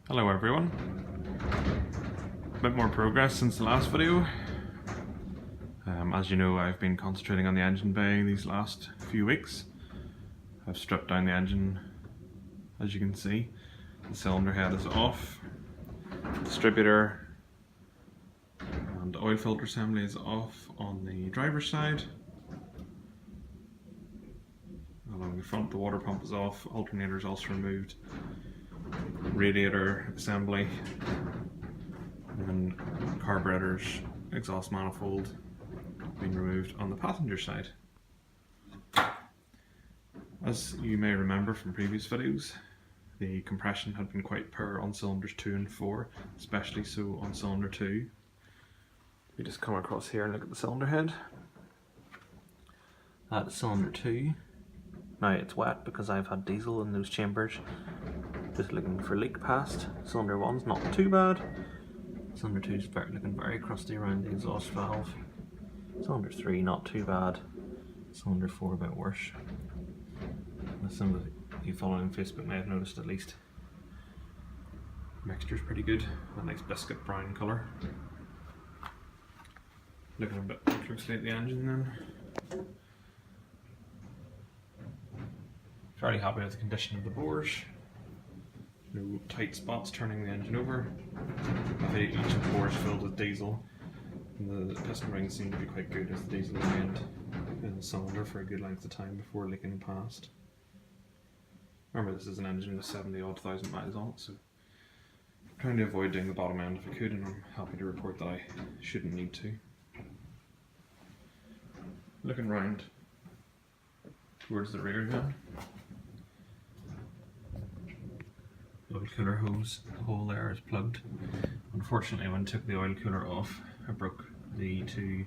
Hello everyone. A bit more progress since the last video. As you know, I've been concentrating on the engine bay these last few weeks. I've stripped down the engine, as you can see. The cylinder head is off, distributor and oil filter assembly is off on the driver's side. Along the front, the water pump is off, alternator is also removed, radiator assembly, and carburetors, exhaust manifold being removed on the passenger side. As you may remember from previous videos, the compression had been quite poor on cylinders 2 and 4, especially so on cylinder 2. We just come across here and look at the cylinder head. That's cylinder 2. Now it's wet because I've had diesel in those chambers. Just looking for leak past. Cylinder 1's not too bad. Cylinder 2's looking very crusty around the exhaust valve. Cylinder 3 not too bad. Cylinder 4 a bit worse. As some of you following on Facebook may have noticed, at least. Mixture's pretty good. A nice biscuit brown colour. Looking a bit closely at the engine then. Fairly happy with the condition of the bores. No tight spots turning the engine over. Each of the bores filled with diesel. And the piston rings seem to be quite good as the diesel remained in the cylinder for a good length of time before leaking past. Remember, this is an engine with 70-odd thousand miles on it, so I'm trying to avoid doing the bottom end if I could, and I'm happy to report that I shouldn't need to. Looking round towards the rear then. The oil cooler hose hole there is plugged. Unfortunately, when I took the oil cooler off, I broke the two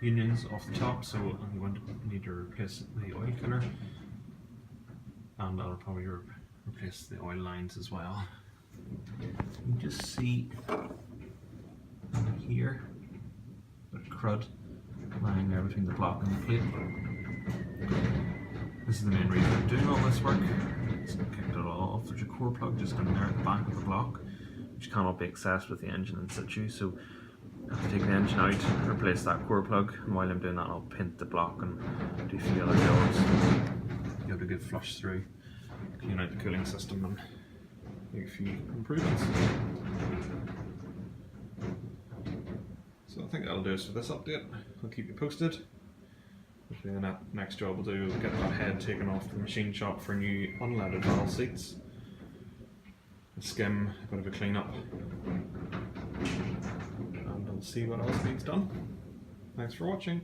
unions off the top, so I'm going to need to replace the oil cooler, and I'll probably replace the oil lines as well. You can just see here the crud lying there between the block and the plate. This is the main reason I'm doing all this work. It's kicked it all off. There's a core plug just in there at the back of the block, which cannot be accessed with the engine in situ, so I have to take the engine out, replace that core plug, and while I'm doing that I'll paint the block and do a few other jobs. Give it a good flush through, clean out the cooling system and make a few improvements. So I think that'll do us for this update. I'll keep you posted. Hopefully the next job we'll do is get that head taken off the machine shop for new unleaded valve seats. A skim, a bit of a clean up, and I'll see what else needs done. Thanks for watching.